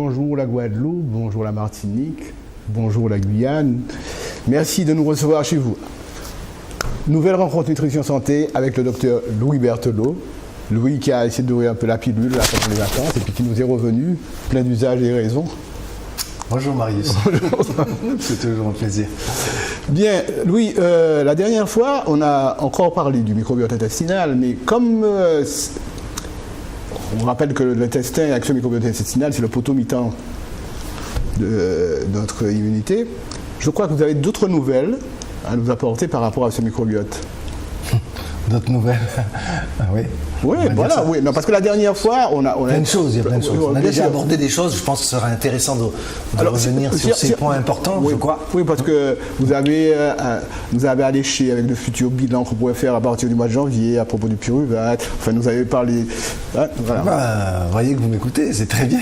Bonjour la Guadeloupe, bonjour la Martinique, bonjour la Guyane. Merci de nous recevoir chez vous. Nouvelle rencontre Nutrition Santé avec le docteur Louis Berthelot. Louis qui a essayé de donner un peu la pilule là, pendant les vacances et puis qui nous est revenu, plein d'usages et raisons. Bonjour Marius. C'est toujours un plaisir. Bien, Louis, la dernière fois, on a encore parlé du microbiote intestinal, mais comme on rappelle que l'intestin avec ce microbiote intestinal, c'est le poteau mitant de notre immunité, je crois que vous avez d'autres nouvelles à nous apporter par rapport à ce microbiote. D'autres nouvelles? Oui. Oui, voilà, oui. Non, parce que la dernière fois, on a plein de choses, il y a plein de choses. On a déjà abordé des choses, je pense que ce sera intéressant de revenir sur ces points importants, oui, je crois. Oui, parce que vous avez alléché avec le futur bilan qu'on pourrait faire à partir du mois de janvier à propos du pyruvate. Enfin, nous avez parlé. Hein, voilà. Vous voyez que vous m'écoutez, c'est très bien.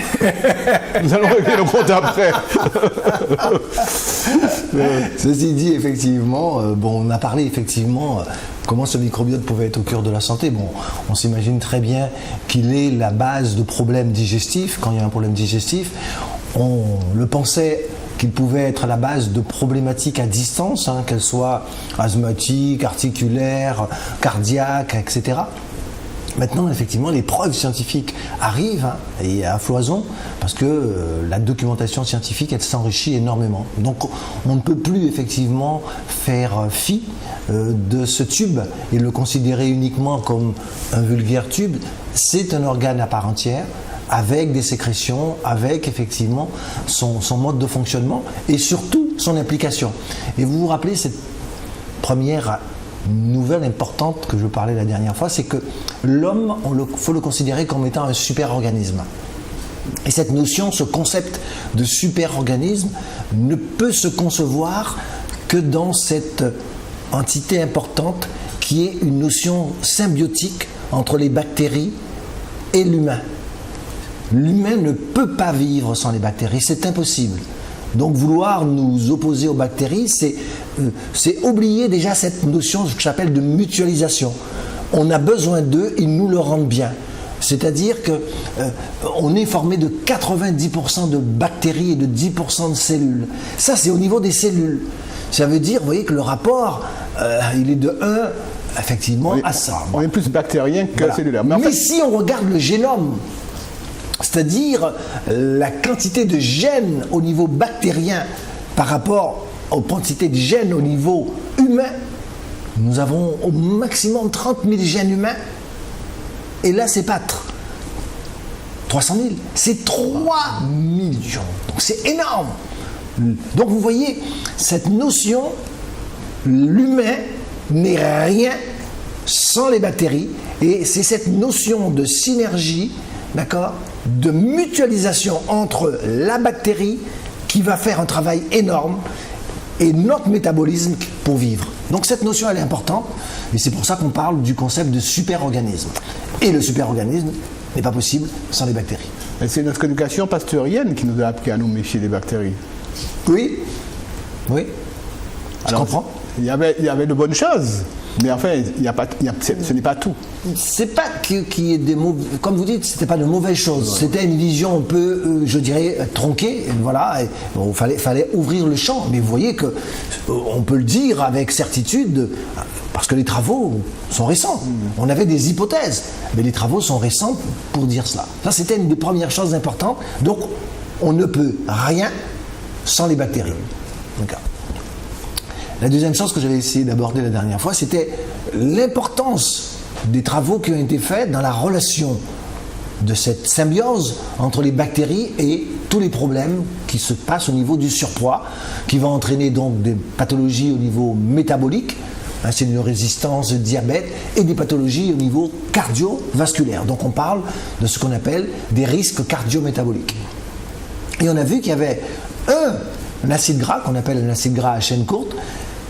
Nous allons régler le compte après. Ceci dit, effectivement, on a parlé effectivement comment ce microbiote pouvait être au cœur de la santé. Bon, on s'imagine très bien qu'il est la base de problèmes digestifs. Quand il y a un problème digestif, on le pensait qu'il pouvait être la base de problématiques à distance, qu'elles soient asthmatiques, articulaires, cardiaques, etc. Maintenant, effectivement, les preuves scientifiques arrivent et à foison parce que la documentation scientifique, elle s'enrichit énormément. Donc, on ne peut plus effectivement faire fi de ce tube et le considérer uniquement comme un vulgaire tube. C'est un organe à part entière avec des sécrétions, avec effectivement son mode de fonctionnement et surtout son implication. Et vous vous rappelez cette première nouvelle importante que je parlais la dernière fois, c'est que l'homme, faut le considérer comme étant un super-organisme. Et cette notion, ce concept de super-organisme ne peut se concevoir que dans cette entité importante qui est une notion symbiotique entre les bactéries et l'humain. L'humain ne peut pas vivre sans les bactéries, c'est impossible. Donc vouloir nous opposer aux bactéries, c'est oublier déjà cette notion que j'appelle de mutualisation. On a besoin d'eux, ils nous le rendent bien. C'est-à-dire qu'on est formé de 90% de bactéries et de 10% de cellules. Ça, c'est au niveau des cellules. Ça veut dire, vous voyez, que le rapport, il est de 1, effectivement, à ça. On est plus bactérien que cellulaire. Mais si on regarde le génome, c'est-à-dire la quantité de gènes au niveau bactérien par rapport aux quantités de gènes au niveau humain, nous avons au maximum 30 000 gènes humains. Et là, c'est pas 300 000, c'est 3 millions. Donc c'est énorme. Donc vous voyez, cette notion, l'humain n'est rien sans les bactéries. Et c'est cette notion de synergie, d'accord, de mutualisation entre la bactérie qui va faire un travail énorme et notre métabolisme pour vivre. Donc cette notion, elle est importante et c'est pour ça qu'on parle du concept de super-organisme. Et le super-organisme n'est pas possible sans les bactéries. Et c'est notre éducation pasteurienne qui nous a appris à nous méfier des bactéries. Oui, oui, je comprends. Il y avait de bonnes choses. Mais enfin, ce n'est pas tout. C'est pas qu'il y ait des mauvais, comme vous dites, c'était pas de mauvaises choses. C'était une vision un peu, je dirais, tronquée. Voilà, il fallait ouvrir le champ. Mais vous voyez que on peut le dire avec certitude, parce que les travaux sont récents. On avait des hypothèses, mais les travaux sont récents pour dire cela. Ça, c'était une des premières choses importantes. Donc, on ne peut rien sans les bactéries. D'accord. La deuxième chose que j'avais essayé d'aborder la dernière fois, c'était l'importance des travaux qui ont été faits dans la relation de cette symbiose entre les bactéries et tous les problèmes qui se passent au niveau du surpoids, qui va entraîner donc des pathologies au niveau métabolique, c'est une résistance, diabète, et des pathologies au niveau cardiovasculaire. Donc on parle de ce qu'on appelle des risques cardio-métaboliques. Et on a vu qu'il y avait un acide gras, qu'on appelle un acide gras à chaîne courte,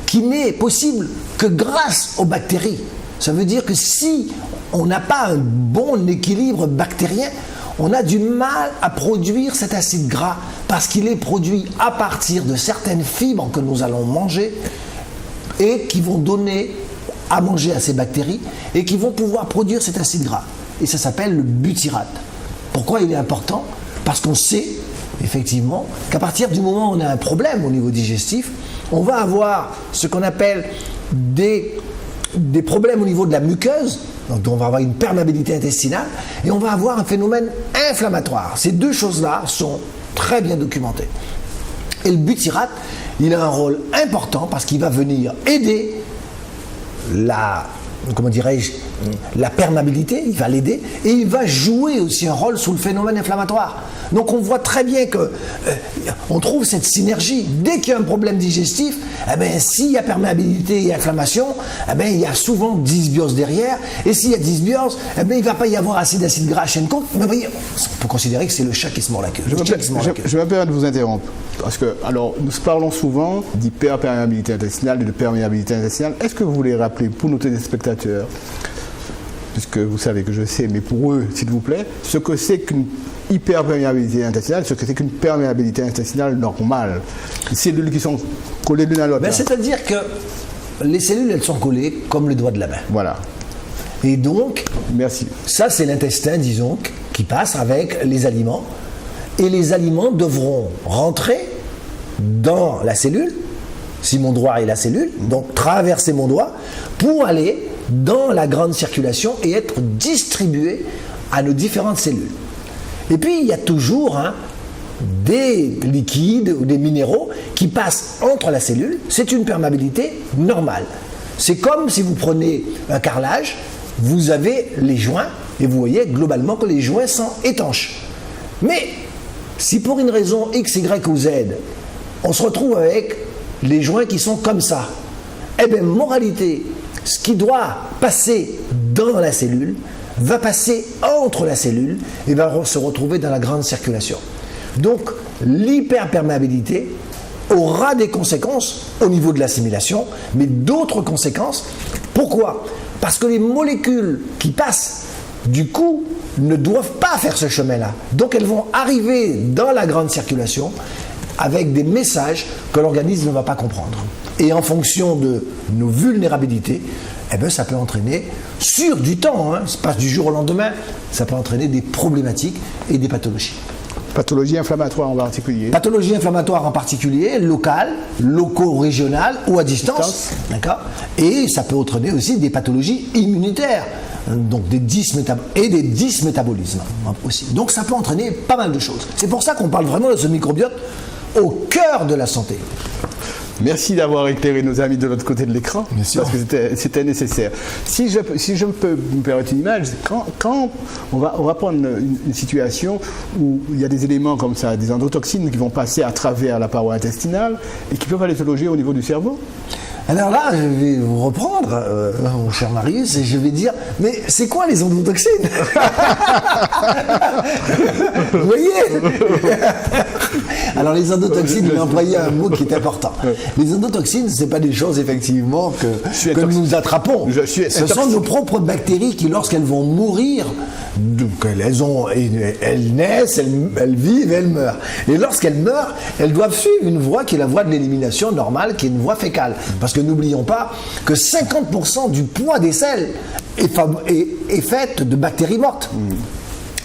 qui n'est possible que grâce aux bactéries. Ça veut dire que si on n'a pas un bon équilibre bactérien, on a du mal à produire cet acide gras parce qu'il est produit à partir de certaines fibres que nous allons manger et qui vont donner à manger à ces bactéries et qui vont pouvoir produire cet acide gras. Et ça s'appelle le butyrate. Pourquoi il est important ? Parce qu'on sait effectivement, qu'à partir du moment où on a un problème au niveau digestif, on va avoir ce qu'on appelle des problèmes au niveau de la muqueuse, donc on va avoir une perméabilité intestinale, et on va avoir un phénomène inflammatoire. Ces deux choses-là sont très bien documentées. Et le butyrate, il a un rôle important parce qu'il va venir aider la perméabilité, il va l'aider, et il va jouer aussi un rôle sous le phénomène inflammatoire. Donc on voit très bien que on trouve cette synergie. Dès qu'il y a un problème digestif, s'il y a perméabilité et inflammation, il y a souvent dysbiose derrière, et s'il y a dysbiose, il ne va pas y avoir assez d'acide gras à chaîne courte. Mais voyez, on peut considérer que c'est le chat qui se mord la queue. Je me permets de vous interrompre, parce que alors, nous parlons souvent d'hyperperméabilité intestinale et de perméabilité intestinale. Est-ce que vous voulez rappeler pour nos téléspectateurs, puisque vous savez que je sais, mais pour eux, s'il vous plaît, ce que c'est qu'une hyperperméabilité intestinale, ce que c'est qu'une perméabilité intestinale normale? Les cellules qui sont collées l'une à l'autre. C'est-à-dire que les cellules, elles sont collées comme le doigt de la main. Voilà. Et donc, merci. Ça, c'est l'intestin, disons, qui passe avec les aliments. Et les aliments devront rentrer dans la cellule, si mon doigt est la cellule, donc traverser mon doigt, pour aller dans la grande circulation et être distribués à nos différentes cellules. Et puis, il y a toujours des liquides ou des minéraux qui passent entre la cellule. C'est une perméabilité normale. C'est comme si vous prenez un carrelage, vous avez les joints, et vous voyez globalement que les joints sont étanches. Mais, si pour une raison X, Y ou Z, on se retrouve avec les joints qui sont comme ça, moralité, ce qui doit passer dans la cellule va passer entre la cellule et va se retrouver dans la grande circulation. Donc, l'hyperperméabilité aura des conséquences au niveau de l'assimilation, mais d'autres conséquences. Pourquoi? Parce que les molécules qui passent, du coup, ne doivent pas faire ce chemin-là. Donc, elles vont arriver dans la grande circulation avec des messages que l'organisme ne va pas comprendre. Et en fonction de nos vulnérabilités, ça peut entraîner, sur du temps, c'est pas du jour au lendemain, ça peut entraîner des problématiques et des pathologies. Pathologie inflammatoire en particulier. Pathologie inflammatoire en particulier, locale, loco-régionale ou à distance. D'accord. Et ça peut entraîner aussi des pathologies immunitaires, donc des dysmétabolismes aussi. Donc ça peut entraîner pas mal de choses. C'est pour ça qu'on parle vraiment de ce microbiote au cœur de la santé. Merci d'avoir éclairé nos amis de l'autre côté de l'écran, parce que c'était nécessaire. Si je peux me permettre une image, quand on va prendre une situation où il y a des éléments comme ça, des endotoxines qui vont passer à travers la paroi intestinale et qui peuvent aller se loger au niveau du cerveau. Alors là, je vais vous reprendre, mon cher Marius, et je vais dire, mais c'est quoi les endotoxines? Vous voyez? Alors les endotoxines, il a employé un mot qui est important. Les endotoxines, ce n'est pas des choses effectivement que nous attrapons. Ce sont nos propres bactéries qui, lorsqu'elles vont mourir, elles naissent, elles vivent, elles meurent. Et lorsqu'elles meurent, elles doivent suivre une voie qui est la voie de l'élimination normale, qui est une voie fécale. Parce que n'oublions pas que 50% du poids des selles est fait de bactéries mortes.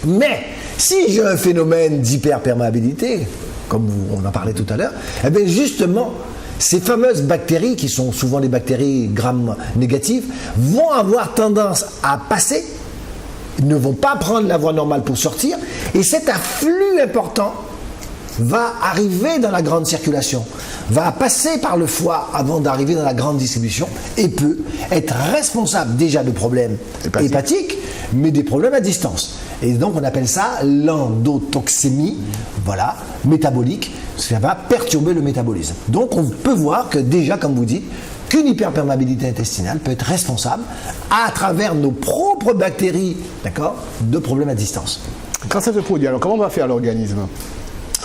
Mais si j'ai un phénomène d'hyperperméabilité, comme on en parlait tout à l'heure, justement, ces fameuses bactéries, qui sont souvent des bactéries gram négatives, vont avoir tendance à passer, ne vont pas prendre la voie normale pour sortir, et cet afflux important va arriver dans la grande circulation, va passer par le foie avant d'arriver dans la grande distribution et peut être responsable déjà de problèmes hépatiques, mais des problèmes à distance. Et donc on appelle ça l'endotoxémie, métabolique, ça va perturber le métabolisme. Donc on peut voir que déjà, comme vous dites, qu'une hyperperméabilité intestinale peut être responsable à travers nos propres bactéries, de problèmes à distance. Quand ça se produit, alors comment va faire l'organisme?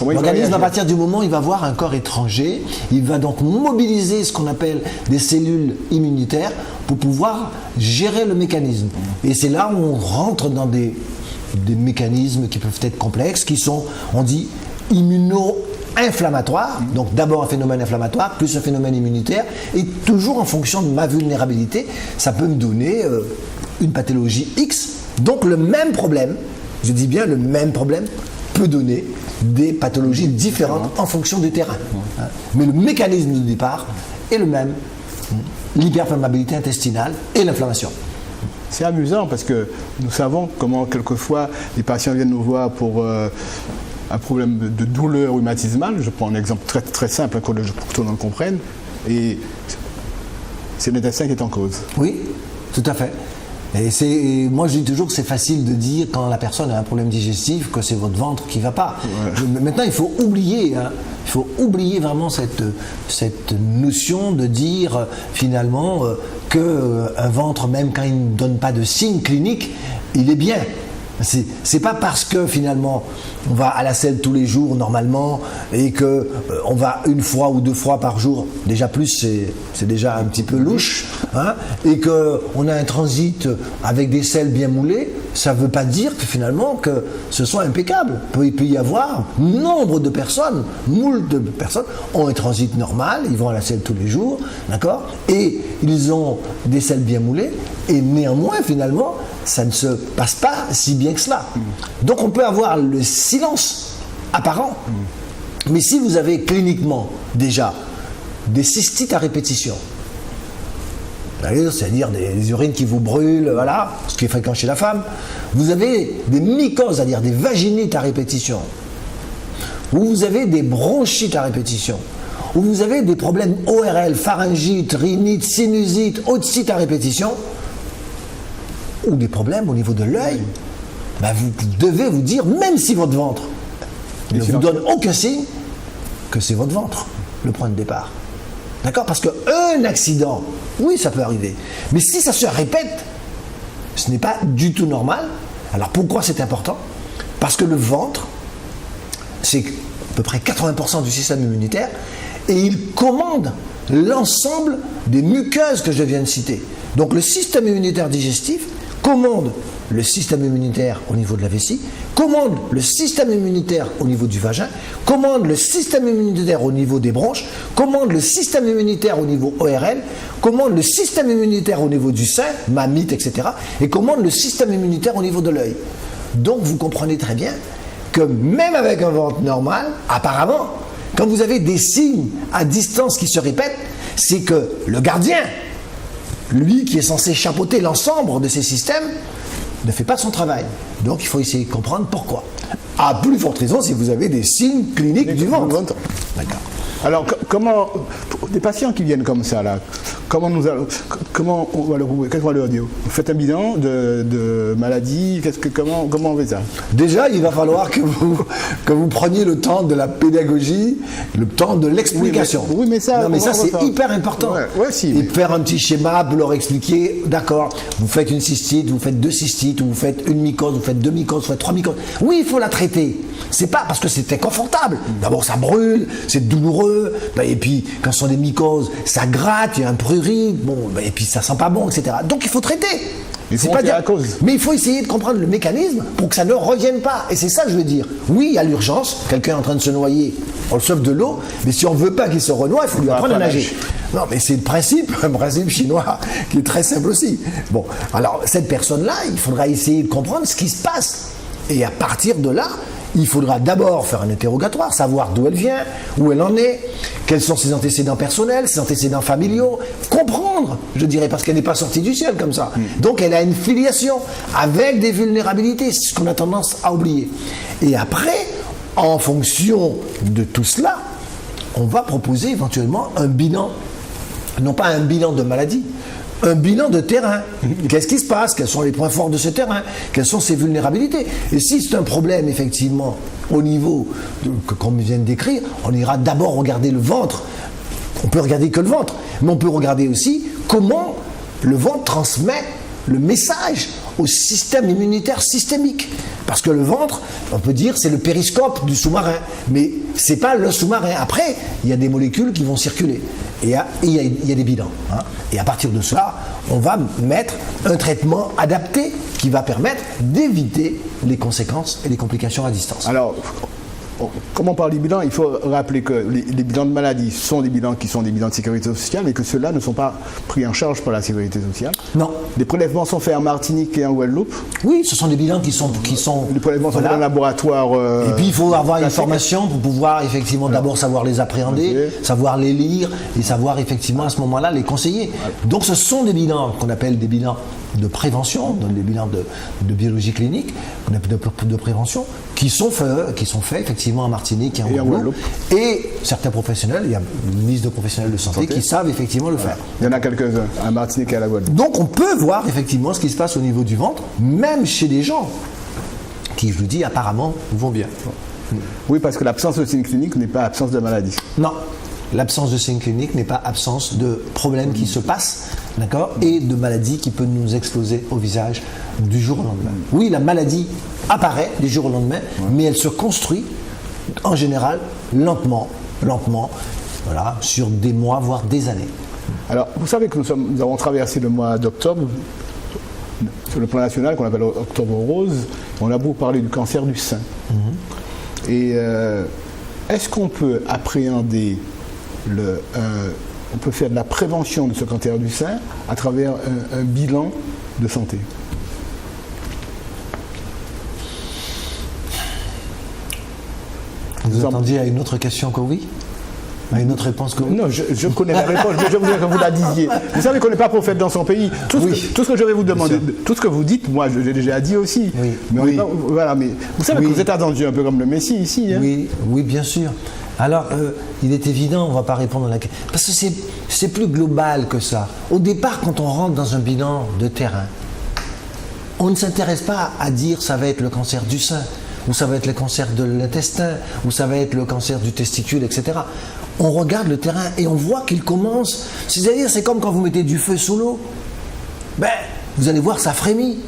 L'organisme, à partir du moment où il va voir un corps étranger, il va donc mobiliser ce qu'on appelle des cellules immunitaires pour pouvoir gérer le mécanisme. Et c'est là où on rentre dans des mécanismes qui peuvent être complexes, qui sont, on dit, immuno-inflammatoires. Donc d'abord un phénomène inflammatoire, plus un phénomène immunitaire, et toujours en fonction de ma vulnérabilité, ça peut me donner une pathologie X. Donc le même problème, je dis bien le même problème, peut donner des pathologies différentes en fonction du terrain. Mais le mécanisme de départ est le même. L'hyperperméabilité intestinale et l'inflammation. C'est amusant parce que nous savons comment quelquefois les patients viennent nous voir pour un problème de douleur rhumatismale. Je prends un exemple très, très simple pour que tout le monde comprenne. Et c'est l'intestin qui est en cause. Oui, tout à fait. Et moi je dis toujours que c'est facile de dire quand la personne a un problème digestif que c'est votre ventre qui ne va pas. Ouais. Maintenant il faut oublier, il faut oublier vraiment cette notion de dire finalement qu'un ventre, même quand il ne donne pas de signe clinique, il est bien. C'est pas parce que finalement on va à la selle tous les jours normalement et que on va une fois ou deux fois par jour, déjà plus c'est déjà un petit peu louche, et que on a un transit avec des selles bien moulées, ça veut pas dire que finalement que ce soit impeccable. Il peut y avoir nombre de personnes, moult de personnes ont un transit normal, ils vont à la selle tous les jours, d'accord, et ils ont des selles bien moulées et néanmoins finalement ça ne se passe pas si bien que cela. Donc on peut avoir le silence apparent, mais si vous avez cliniquement déjà des cystites à répétition, c'est-à-dire des urines qui vous brûlent, voilà, ce qui est fréquent chez la femme, vous avez des mycoses, c'est-à-dire des vaginites à répétition, ou vous avez des bronchites à répétition, ou vous avez des problèmes ORL, pharyngite, rhinite, sinusite, otite à répétition, ou des problèmes au niveau de l'œil, vous devez vous dire, même si votre ventre ne vous donne aucun signe, que c'est votre ventre le point de départ. D'accord ? Parce qu'un accident, oui, ça peut arriver. Mais si ça se répète, ce n'est pas du tout normal. Alors pourquoi c'est important ? Parce que le ventre, c'est à peu près 80% du système immunitaire et il commande l'ensemble des muqueuses que je viens de citer. Donc le système immunitaire digestif commande le système immunitaire au niveau de la vessie, commande le système immunitaire au niveau du vagin, commande le système immunitaire au niveau des bronches, commande le système immunitaire au niveau ORL, commande le système immunitaire au niveau du sein, mammites, etc. et commande le système immunitaire au niveau de l'œil. Donc vous comprenez très bien que même avec un ventre normal, apparemment, quand vous avez des signes à distance qui se répètent, c'est que le gardien, lui qui est censé chapeauter l'ensemble de ces systèmes, ne fait pas son travail. Donc il faut essayer de comprendre pourquoi. À plus forte raison si vous avez des signes cliniques du ventre. D'accord. Alors comment, des patients qui viennent comme ça là, comment on va leur dire ? Vous faites un bilan de maladie, comment on fait ça ? Déjà, il va falloir que vous preniez le temps de la pédagogie, le temps de l'explication. Oui, mais ça c'est hyper important. Et faire un petit schéma pour leur expliquer, d'accord, vous faites une cystite, vous faites deux cystites, ou vous faites une mycose, vous faites deux mycoses, vous faites trois mycoses. Oui, il faut la traiter. C'est pas parce que c'est inconfortable. D'abord, ça brûle, c'est douloureux, et puis quand ce sont des mycoses, ça gratte, il y a un prurit, et puis ça sent pas bon, etc. Donc il faut traiter. C'est pas dire la cause. Mais il faut essayer de comprendre le mécanisme pour que ça ne revienne pas. Et c'est ça que je veux dire. Oui, il y a l'urgence, quelqu'un est en train de se noyer, on le sauve de l'eau, mais si on ne veut pas qu'il se renoie, il faut lui apprendre à nager. Non, mais c'est un principe chinois qui est très simple aussi. Bon, alors cette personne-là, il faudra essayer de comprendre ce qui se passe. Et à partir de là, il faudra d'abord faire un interrogatoire, savoir d'où elle vient, où elle en est, quels sont ses antécédents personnels, ses antécédents familiaux, comprendre, je dirais, parce qu'elle n'est pas sortie du ciel comme ça. Donc elle a une filiation avec des vulnérabilités, c'est ce qu'on a tendance à oublier. Et après, en fonction de tout cela, on va proposer éventuellement un bilan, non pas un bilan de maladie, un bilan de terrain. Qu'est-ce qui se passe ? Quels sont les points forts de ce terrain ? Quelles sont ses vulnérabilités ? Et si c'est un problème, effectivement, au niveau qu'on vient de décrire, on ira d'abord regarder le ventre. On peut regarder que le ventre, mais on peut regarder aussi comment le ventre transmet le message au système immunitaire systémique. Parce que le ventre, on peut dire, c'est le périscope du sous-marin. Mais ce n'est pas le sous-marin. Après, il y a des molécules qui vont circuler. Et il y a des bilans. Et à partir de cela, on va mettre un traitement adapté qui va permettre d'éviter les conséquences et les complications à distance. Alors, comme on parle des bilans, il faut rappeler que les bilans de maladie sont des bilans qui sont des bilans de sécurité sociale et que ceux-là ne sont pas pris en charge par la sécurité sociale. Non. Les prélèvements sont faits en Martinique et en Guadeloupe. Oui, ce sont des bilans qui sont Les prélèvements sont faits dans un laboratoire. Et puis il faut avoir une formation pour pouvoir effectivement d'abord savoir les appréhender, savoir les lire et savoir effectivement à ce moment-là les conseiller. Donc ce sont des bilans qu'on appelle des bilans de prévention, donc des bilans de biologie clinique, qu'on appelle de prévention, qui sont faits effectivement en Martinique et en Guadeloupe. Et certains professionnels, il y a une liste de professionnels de santé qui savent effectivement le faire. Il y en a quelques-uns en Martinique et à la Guadeloupe. Donc on peut voir effectivement ce qui se passe au niveau du ventre, même chez des gens qui, je vous dis, apparemment vont bien. Oui, parce que l'absence de signe clinique n'est pas absence de maladie. Non, l'absence de signe clinique n'est pas absence de problème qui se passe, d'accord, et de maladie qui peut nous exploser au visage du jour au lendemain. Oui, la maladie apparaît du jour au lendemain, mais elle se construit en général lentement, voilà, sur des mois, voire des années. Alors, vous savez que nous avons traversé le mois d'octobre sur le plan national qu'on appelle Octobre Rose. On a beaucoup parlé du cancer du sein. Et est-ce qu'on peut appréhender on peut faire de la prévention de ce cancer du sein à travers un bilan de santé? Vous attendiez à une autre question que oui? À une autre réponse que oui? Non, je connais la réponse, mais je voudrais que vous la disiez. Vous savez qu'on n'est pas prophète dans son pays. Tout ce que je vais vous demander, tout ce que vous dites, moi, je l'ai déjà dit aussi. Oui. Mais on n'est pas, voilà, mais vous savez que vous êtes attendu un peu comme le Messie ici. Hein? Oui, bien sûr. Alors, il est évident, on ne va pas répondre à la question, parce que c'est plus global que ça. Au départ, quand on rentre dans un bilan de terrain, on ne s'intéresse pas à dire ça va être le cancer du sein, ou ça va être le cancer de l'intestin, ou ça va être le cancer du testicule, etc. On regarde le terrain et on voit qu'il commence. C'est-à-dire, c'est comme quand vous mettez du feu sous l'eau. Ben, vous allez voir, ça frémit.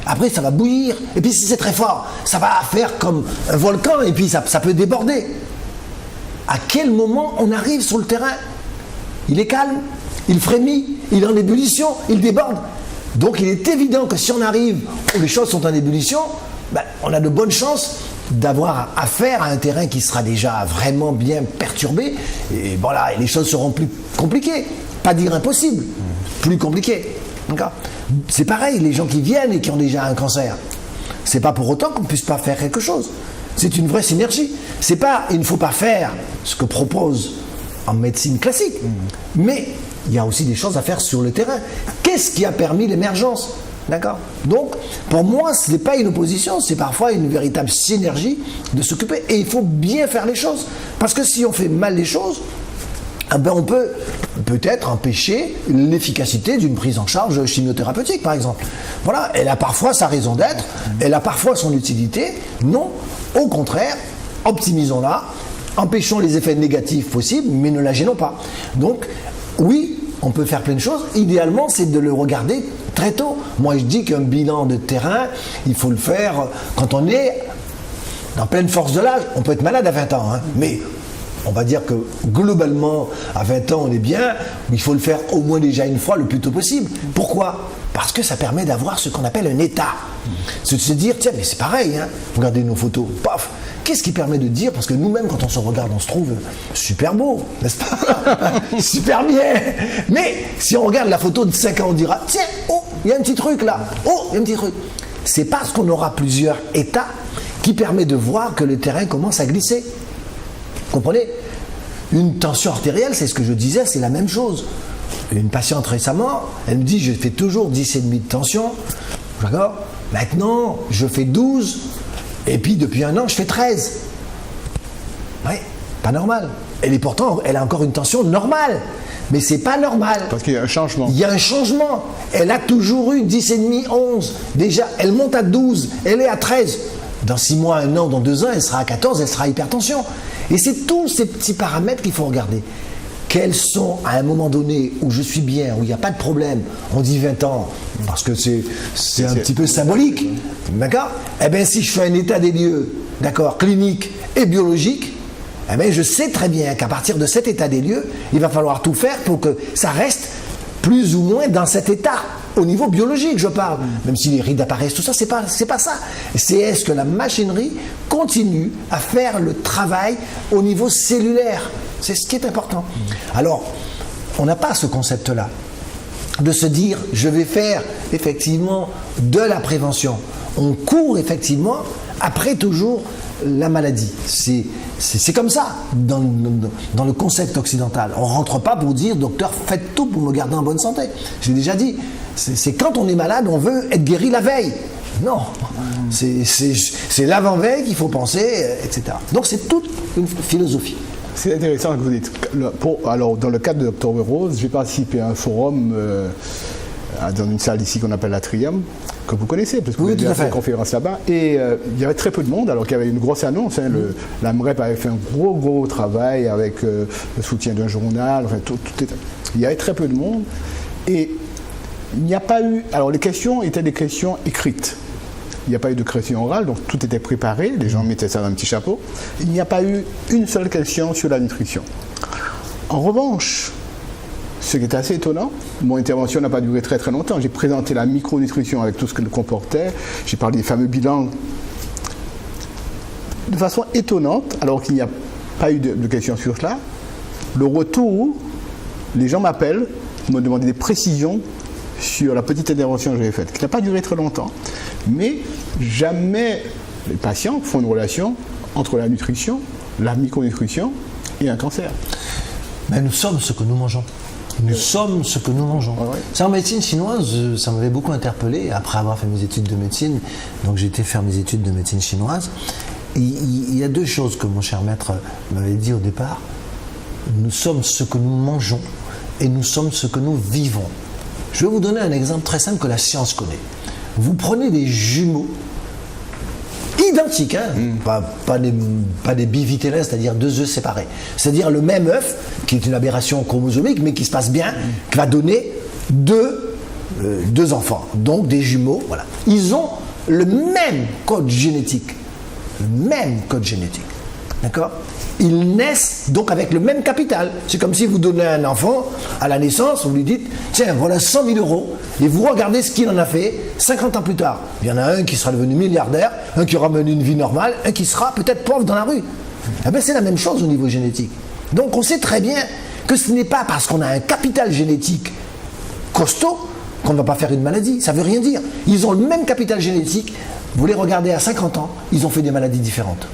Après, ça va bouillir. Et puis, si c'est très fort, ça va faire comme un volcan et puis ça peut déborder. À quel moment on arrive sur le terrain? Il est calme, il frémit, il est en ébullition, il déborde. Donc il est évident que si on arrive où les choses sont en ébullition, ben, on a de bonnes chances d'avoir affaire à un terrain qui sera déjà vraiment bien perturbé. Et voilà, et les choses seront plus compliquées. Pas dire impossible, plus compliquées. C'est pareil, les gens qui viennent et qui ont déjà un cancer, c'est pas pour autant qu'on ne puisse pas faire quelque chose. C'est une vraie synergie. C'est pas, il ne faut pas faire ce que propose en médecine classique, mais il y a aussi des choses à faire sur le terrain. Qu'est-ce qui a permis l'émergence? D'accord? Donc, pour moi, ce n'est pas une opposition, c'est parfois une véritable synergie de s'occuper. Et il faut bien faire les choses. Parce que si on fait mal les choses, eh ben on peut peut-être empêcher l'efficacité d'une prise en charge chimiothérapeutique, par exemple. Voilà, elle a parfois sa raison d'être, elle a parfois son utilité. Non, au contraire, optimisons-la, empêchons les effets négatifs possibles, mais ne la gênons pas. Donc, oui, on peut faire plein de choses. Idéalement, c'est de le regarder très tôt. Moi, je dis qu'un bilan de terrain, il faut le faire quand on est en pleine force de l'âge. On peut être malade à 20 ans, hein, mais on va dire que globalement, à 20 ans, on est bien. Il faut le faire au moins déjà une fois le plus tôt possible. Pourquoi? Parce que ça permet d'avoir ce qu'on appelle un état. C'est de se dire, tiens, mais c'est pareil, hein, regardez nos photos, paf. Qu'est-ce qui permet de dire, parce que nous-mêmes, quand on se regarde, on se trouve super beau, n'est-ce pas? Super bien. Mais si on regarde la photo de 5 ans, on dira, tiens, oh, il y a un petit truc là. Oh, il y a un petit truc. C'est parce qu'on aura plusieurs états qui permet de voir que le terrain commence à glisser. Vous comprenez? Une tension artérielle, c'est ce que je disais, c'est la même chose. Une patiente récemment, elle me dit, je fais toujours 10,5 de tension. D'accord? Maintenant, je fais 12. Et puis, depuis un an, je fais 13. Oui, pas normal. Et pourtant, elle a encore une tension normale. Mais c'est pas normal. Parce qu'il y a un changement. Il y a un changement. Elle a toujours eu 10,5, 11. Déjà, elle monte à 12. Elle est à 13. Dans 6 mois, 1 an, dans 2 ans, elle sera à 14, elle sera à hypertension. Et c'est tous ces petits paramètres qu'il faut regarder. Quels sont, à un moment donné, où je suis bien, où il n'y a pas de problème, on dit 20 ans, parce que c'est un petit peu symbolique, d'accord? Eh bien, si je fais un état des lieux, d'accord, clinique et biologique, eh bien, je sais très bien qu'à partir de cet état des lieux, il va falloir tout faire pour que ça reste plus ou moins dans cet état, au niveau biologique je parle, même si les rides apparaissent, tout ça, c'est pas ça. C'est est-ce que la machinerie continue à faire le travail au niveau cellulaire. C'est ce qui est important. Alors, on n'a pas ce concept-là, de se dire, je vais faire effectivement de la prévention. On court effectivement après toujours la maladie. C'est comme ça dans le concept occidental. On ne rentre pas pour dire, docteur, faites tout pour me garder en bonne santé. J'ai déjà dit, c'est quand on est malade, on veut être guéri la veille. Non, c'est l'avant-veille qu'il faut penser, etc. Donc c'est toute une philosophie. C'est intéressant que vous dites. Alors, dans le cadre de Dr Rose, j'ai participé à un forum dans une salle ici qu'on appelle l'Atrium, que vous connaissez, parce que vous avez fait une conférence là-bas. Et il y avait très peu de monde, alors qu'il y avait une grosse annonce. La MREP avait fait un gros travail avec le soutien d'un journal. Enfin, il y avait très peu de monde. Et il n'y a pas eu. Alors, les questions étaient des questions écrites. Il n'y a pas eu de questions orales, donc tout était préparé. Les gens mettaient ça dans un petit chapeau. Il n'y a pas eu une seule question sur la nutrition. En revanche, ce qui est assez étonnant, mon intervention n'a pas duré très longtemps. J'ai présenté la micronutrition avec tout ce qu'elle comportait. J'ai parlé des fameux bilans de façon étonnante, alors qu'il n'y a pas eu de questions sur cela. Le retour, les gens m'appellent, me demandent des précisions sur la petite intervention que j'avais faite, qui n'a pas duré très longtemps. Mais jamais les patients font une relation entre la nutrition, la micronutrition et un cancer. Mais nous sommes ce que nous mangeons. Nous sommes ce que nous mangeons. Ouais. C'est en médecine chinoise, ça m'avait beaucoup interpellé après avoir fait mes études de médecine. Donc j'ai été faire mes études de médecine chinoise. Il y a deux choses que mon cher maître m'avait dit au départ. Nous sommes ce que nous mangeons et nous sommes ce que nous vivons. Je vais vous donner un exemple très simple que la science connaît. Vous prenez des jumeaux identiques, pas des bivitellins, c'est-à-dire deux œufs séparés. C'est-à-dire le même œuf, qui est une aberration chromosomique, mais qui se passe bien, qui va donner deux enfants, donc des jumeaux. Voilà. Ils ont le même code génétique. Le même code génétique. D'accord ? Ils naissent donc avec le même capital. C'est comme si vous donnez un enfant à la naissance, vous lui dites, tiens, voilà 100 000 euros, et vous regardez ce qu'il en a fait 50 ans plus tard. Il y en a un qui sera devenu milliardaire, un qui aura mené une vie normale, un qui sera peut-être pauvre dans la rue. Eh bien, c'est la même chose au niveau génétique. Donc on sait très bien que ce n'est pas parce qu'on a un capital génétique costaud qu'on ne va pas faire une maladie. Ça ne veut rien dire. Ils ont le même capital génétique, vous les regardez à 50 ans, ils ont fait des maladies différentes.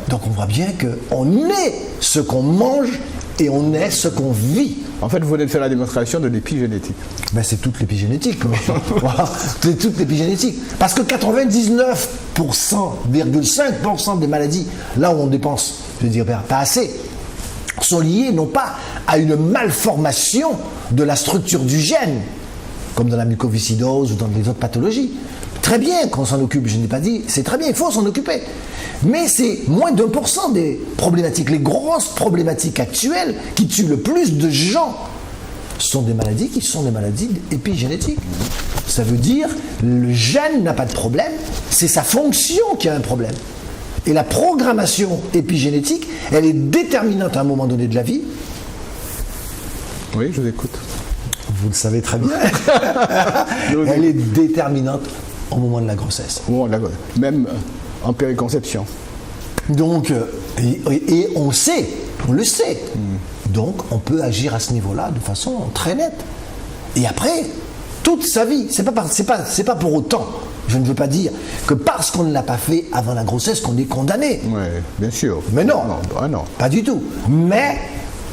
Donc on voit bien qu'on est ce qu'on mange et on est ce qu'on vit. En fait, vous venez de faire la démonstration de l'épigénétique. Ben, c'est toute l'épigénétique. C'est toute l'épigénétique. Parce que 99,5% des maladies, là où on dépense, je veux dire, pas assez, sont liées non pas à une malformation de la structure du gène, comme dans la mucoviscidose ou dans les autres pathologies. Très bien qu'on s'en occupe, je n'ai pas dit, c'est très bien, il faut s'en occuper. Mais c'est moins d'1% des problématiques. Les grosses problématiques actuelles qui tuent le plus de gens sont des maladies qui sont des maladies épigénétiques. Ça veut dire le gène n'a pas de problème, c'est sa fonction qui a un problème. Et la programmation épigénétique, elle est déterminante à un moment donné de la vie. Oui, je vous écoute. Vous le savez très bien. Elle est déterminante au moment de la grossesse. Même en périconception. Donc, et on sait, on le sait. Donc, on peut agir à ce niveau-là de façon très nette. Et après, toute sa vie, c'est pas pour autant, je ne veux pas dire que parce qu'on ne l'a pas fait avant la grossesse qu'on est condamné. Oui, bien sûr. Mais non, non, pas du tout. Mais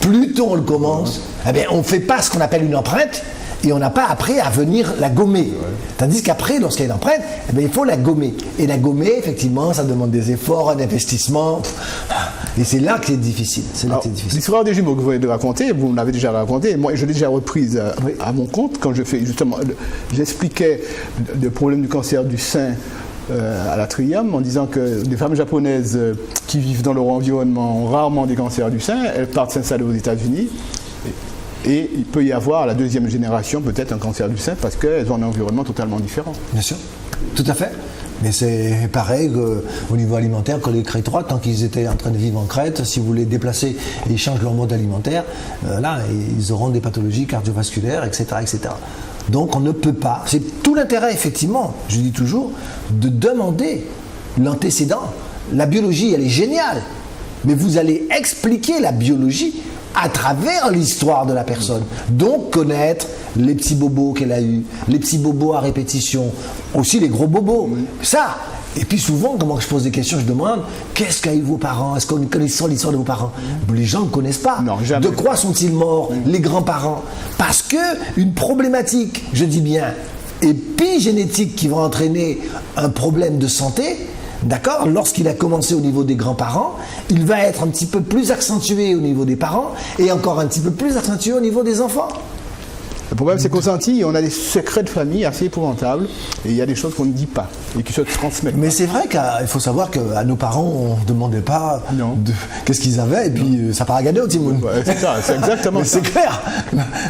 plus tôt on le commence, eh bien, on ne fait pas ce qu'on appelle une empreinte. Et on n'a pas après à venir la gommer. Ouais. Tandis qu'après, lorsqu'il y a une empreinte, eh bien, il faut la gommer. Et la gommer, effectivement, ça demande des efforts, un investissement. Et c'est là que c'est difficile. L'histoire des jumeaux que vous venez de raconter, vous l'avez déjà raconté. Moi, je l'ai déjà reprise à mon compte quand je fais justement. J'expliquais le problème du cancer du sein à l'Atrium en disant que les femmes japonaises qui vivent dans leur environnement ont rarement des cancers du sein. Elles partent s'installer aux États-Unis. Et il peut y avoir à la deuxième génération peut-être un cancer du sein parce qu'elles ont un environnement totalement différent. Bien sûr, tout à fait. Mais c'est pareil qu'au niveau alimentaire, que les Crétois, tant qu'ils étaient en train de vivre en Crète, si vous voulez déplacer et ils changent leur mode alimentaire, là, ils auront des pathologies cardiovasculaires, etc., etc. Donc on ne peut pas, c'est tout l'intérêt effectivement, je dis toujours, de demander l'antécédent. La biologie, elle est géniale, mais vous allez expliquer la biologie à travers l'histoire de la personne. Donc connaître les petits bobos qu'elle a eus, les petits bobos à répétition, aussi les gros bobos. Ça. Et puis souvent, quand je pose des questions, je demande qu'est-ce qu'a eu vos parents? Est-ce qu'on connaît l'histoire de vos parents? Les gens ne connaissent pas. Non, jamais. De quoi sont-ils morts, les grands-parents? Parce que une problématique, je dis bien, épigénétique qui va entraîner un problème de santé, d'accord, lorsqu'il a commencé au niveau des grands-parents, il va être un petit peu plus accentué au niveau des parents et encore un petit peu plus accentué au niveau des enfants. Le problème, c'est qu'aux Antilles, on a des secrets de famille assez épouvantables et il y a des choses qu'on ne dit pas et qui se transmettent. Mais c'est vrai qu'il faut savoir qu'à nos parents, on ne demandait pas qu'est-ce qu'ils avaient et puis ça part à gagner au Timoun. Ouais, c'est ça, c'est exactement mais ça. C'est clair.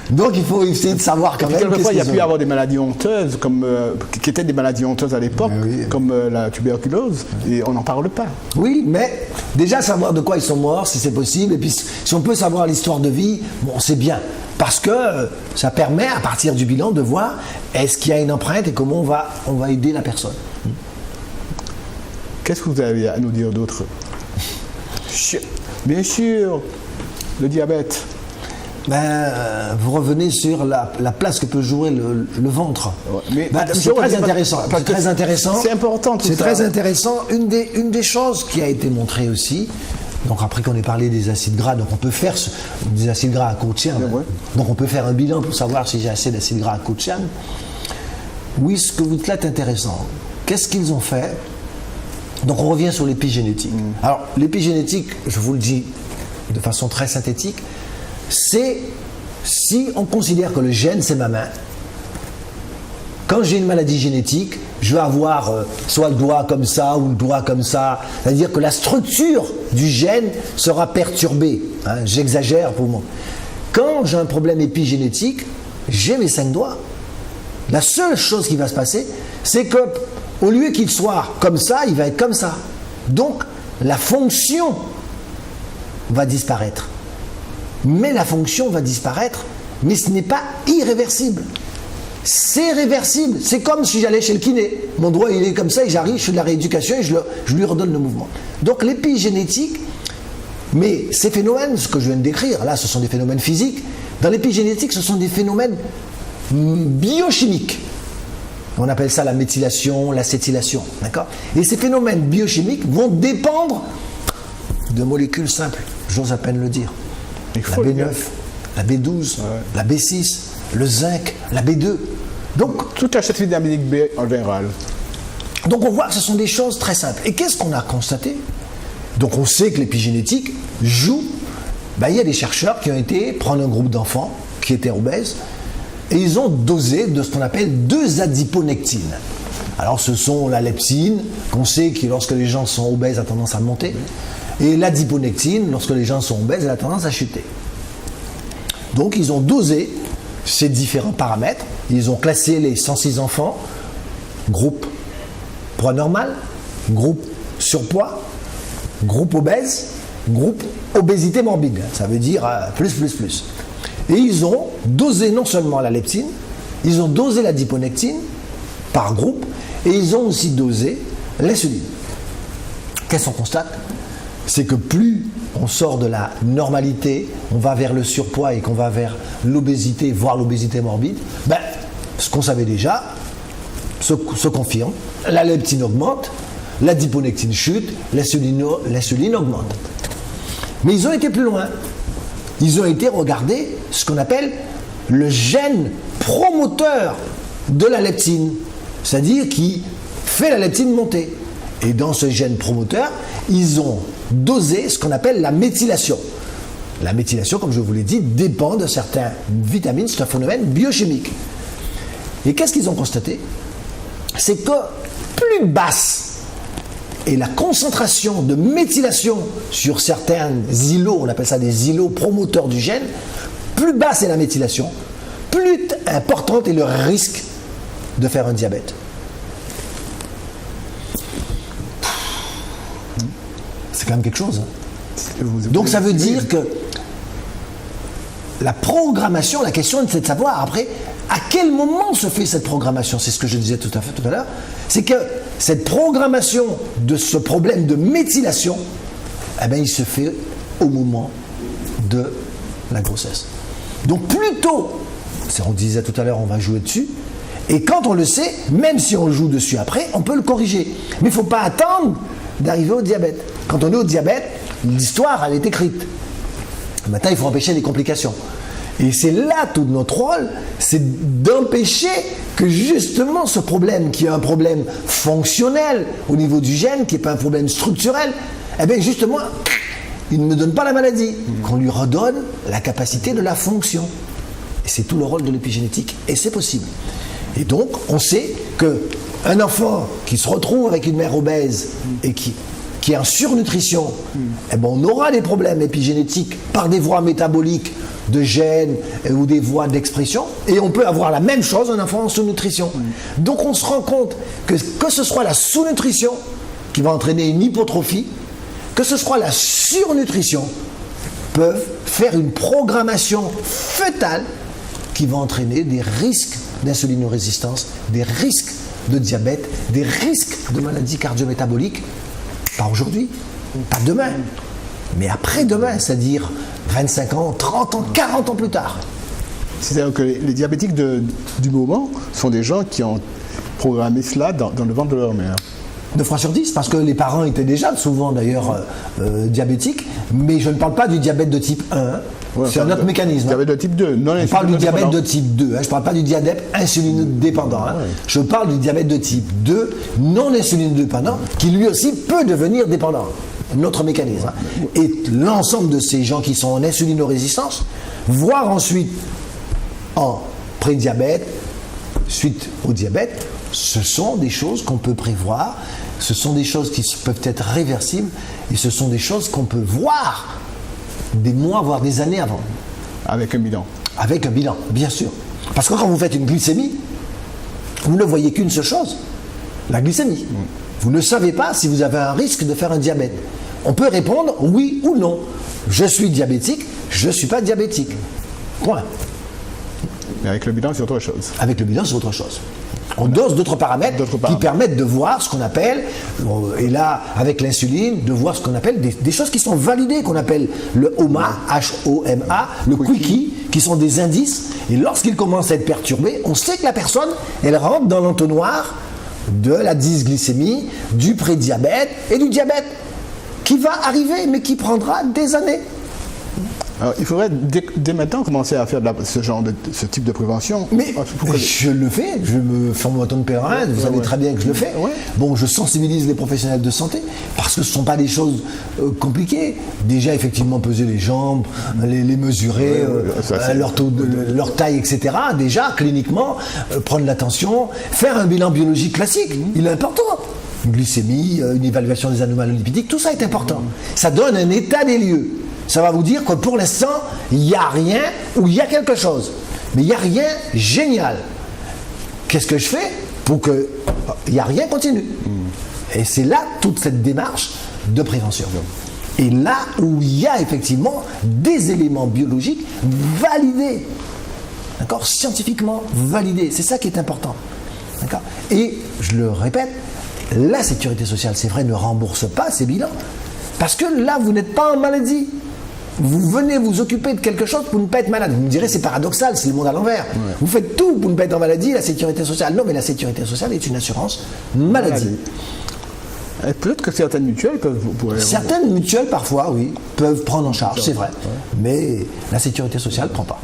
Donc il faut essayer de savoir quand même. Quelquefois, il y a pu y avoir des maladies honteuses, qui étaient des maladies honteuses à l'époque, comme la tuberculose, et on n'en parle pas. Oui, mais déjà savoir de quoi ils sont morts, si c'est possible, et puis si on peut savoir l'histoire de vie, bon, c'est bien. Parce que ça permet, à partir du bilan, de voir est-ce qu'il y a une empreinte et comment on va aider la personne. Qu'est-ce que vous avez à nous dire d'autre? Bien sûr, le diabète. Vous revenez sur la place que peut jouer le ventre. Ouais, c'est très intéressant. C'est très intéressant. C'est important tout ça. C'est très intéressant. Une des choses qui a été montrée aussi, donc après qu'on ait parlé des acides gras, donc on peut faire des acides gras à court terme. Ouais. Donc on peut faire un bilan pour savoir si j'ai assez d'acides gras à court terme. Oui, ce que vous dites là est intéressant. Qu'est-ce qu'ils ont fait? Donc on revient sur l'épigénétique. Alors l'épigénétique, je vous le dis de façon très synthétique, c'est si on considère que le gène c'est ma main. Quand j'ai une maladie génétique, je vais avoir soit le doigt comme ça ou le doigt comme ça. C'est-à-dire que la structure du gène sera perturbée. Hein, j'exagère pour moi. Quand j'ai un problème épigénétique, j'ai mes 5 doigts. La seule chose qui va se passer, c'est que au lieu qu'il soit comme ça, il va être comme ça. Donc, la fonction va disparaître. Mais la fonction va disparaître, mais ce n'est pas irréversible. C'est réversible. C'est comme si j'allais chez le kiné. Mon doigt, il est comme ça et j'arrive, je fais de la rééducation et je lui redonne le mouvement. Donc l'épigénétique, mais ces phénomènes, ce que je viens de décrire, là, ce sont des phénomènes physiques. Dans l'épigénétique, ce sont des phénomènes biochimiques. On appelle ça la méthylation, l'acétylation. D'accord ? Et ces phénomènes biochimiques vont dépendre de molécules simples. J'ose à peine le dire. La B9, la B12, la B6, le zinc, la B2. Donc, tout acide vitaminique B en général. Donc on voit que ce sont des choses très simples. Et qu'est-ce qu'on a constaté? Donc on sait que l'épigénétique joue. Il y a des chercheurs qui ont été prendre un groupe d'enfants qui étaient obèses et ils ont dosé de ce qu'on appelle 2 adiponectines. Alors ce sont la leptine, qu'on sait que lorsque les gens sont obèses a tendance à monter, et l'adiponectine, lorsque les gens sont obèses, elle a tendance à chuter. Donc ils ont dosé ces différents paramètres, ils ont classé les 106 enfants, groupe poids normal, groupe surpoids, groupe obèse, groupe obésité morbide, ça veut dire plus. Et ils ont dosé non seulement la leptine, ils ont dosé l'adiponectine par groupe, et ils ont aussi dosé l'insuline. Qu'est-ce qu'on constate? C'est que plus on sort de la normalité, on va vers le surpoids et qu'on va vers l'obésité, voire l'obésité morbide, ce qu'on savait déjà se confirme. La leptine augmente, l'adiponectine chute, l'insuline augmente. Mais ils ont été plus loin. Ils ont été regarder ce qu'on appelle le gène promoteur de la leptine, c'est-à-dire qui fait la leptine monter. Et dans ce gène promoteur, ils ont dosé ce qu'on appelle la méthylation. La méthylation, comme je vous l'ai dit, dépend de certaines vitamines, c'est un phénomène biochimique. Et qu'est-ce qu'ils ont constaté? C'est que plus basse est la concentration de méthylation sur certains îlots, on appelle ça des îlots promoteurs du gène, plus basse est la méthylation, plus importante est le risque de faire un diabète. quand même quelque chose. Hein. Vous- Donc ça veut dire que la programmation, la question c'est de savoir après à quel moment se fait cette programmation. C'est ce que je disais tout à l'heure. C'est que cette programmation de ce problème de méthylation, eh bien, il se fait au moment de la grossesse. Donc plus tôt, on disait tout à l'heure, on va jouer dessus. Et quand on le sait, même si on joue dessus après, on peut le corriger. Mais il ne faut pas attendre d'arriver au diabète. Quand on est au diabète, l'histoire, elle est écrite. Maintenant, il faut empêcher les complications. Et c'est là tout notre rôle, c'est d'empêcher que justement ce problème, qui est un problème fonctionnel au niveau du gène, qui n'est pas un problème structurel, eh bien justement, il ne me donne pas la maladie, qu'on lui redonne la capacité de la fonction. Et c'est tout le rôle de l'épigénétique, et c'est possible. Et donc, on sait qu'un enfant qui se retrouve avec une mère obèse et qui est en surnutrition, eh ben, on aura des problèmes épigénétiques par des voies métaboliques de gènes ou des voies d'expression, et on peut avoir la même chose un enfant en sous-nutrition. Donc on se rend compte que ce soit la sous-nutrition qui va entraîner une hypotrophie, que ce soit la surnutrition, peuvent faire une programmation fœtale qui va entraîner des risques d'insulinorésistance, des risques de diabète, des risques de maladies cardio-métaboliques. Pas aujourd'hui, pas demain, mais après-demain, c'est-à-dire 25 ans, 30 ans, 40 ans plus tard. C'est-à-dire que les diabétiques du moment sont des gens qui ont programmé cela dans le ventre de leur mère. 9 fois sur 10, parce que les parents étaient déjà souvent d'ailleurs diabétiques, mais je ne parle pas du diabète de type 1, Ouais, c'est un autre mécanisme. Diabète de type 2, non Je parle du diabète de type 2, je ne parle pas du diabète insulinodépendant. Je parle du diabète de type 2, non insulinodépendant, qui lui aussi peut devenir dépendant. Notre mécanisme. Et l'ensemble de ces gens qui sont en insulinorésistance, voire ensuite en prédiabète, suite au diabète, ce sont des choses qu'on peut prévoir, ce sont des choses qui peuvent être réversibles, et ce sont des choses qu'on peut voir des mois, voire des années avant. Avec un bilan. Avec un bilan, bien sûr. Parce que quand vous faites une glycémie, vous ne voyez qu'une seule chose, la glycémie. Vous ne savez pas si vous avez un risque de faire un diabète. On peut répondre oui ou non. Je suis diabétique, je ne suis pas diabétique. Point. Mais avec le bilan, c'est autre chose. Avec le bilan, c'est autre chose. On dose d'autres paramètres qui permettent de voir ce qu'on appelle, et là, avec l'insuline, de voir ce qu'on appelle des choses qui sont validées, qu'on appelle le HOMA, H-O-M-A, le Quickie, qui sont des indices. Et lorsqu'ils commencent à être perturbés, on sait que la personne, elle rentre dans l'entonnoir de la dysglycémie, du prédiabète et du diabète, qui va arriver, mais qui prendra des années. Alors, il faudrait dès maintenant commencer à faire ce type de prévention. Mais je le fais, je me forme en tant que pèlerin, vous savez très bien que je le fais. Ouais. Bon, je sensibilise les professionnels de santé, parce que ce ne sont pas des choses compliquées. Déjà, effectivement, peser les jambes, les mesurer, leur taille, etc. Déjà, cliniquement, prendre l'attention, faire un bilan biologique classique, il est important. Une glycémie, une évaluation des anomalies lipidiques, tout ça est important. Ça donne un état des lieux. Ça va vous dire que pour l'instant, il n'y a rien ou il y a quelque chose. Mais il n'y a rien génial. Qu'est-ce que je fais pour que il n'y a rien continue? Et c'est là toute cette démarche de prévention. Et là où il y a effectivement des éléments biologiques validés, d'accord, scientifiquement validés. C'est ça qui est important. D'accord. Et je le répète, la sécurité sociale, c'est vrai, ne rembourse pas ces bilans. Parce que là, vous n'êtes pas en maladie. Vous venez vous occuper de quelque chose pour ne pas être malade. Vous me direz, c'est paradoxal, c'est le monde à l'envers. Ouais. Vous faites tout pour ne pas être en maladie, la sécurité sociale. Non, mais la sécurité sociale est une assurance maladie. Peut-être que certaines mutuelles peuvent... Certaines mutuelles, parfois, oui, peuvent prendre en charge, c'est vrai. Ouais. Mais la sécurité sociale ne prend pas.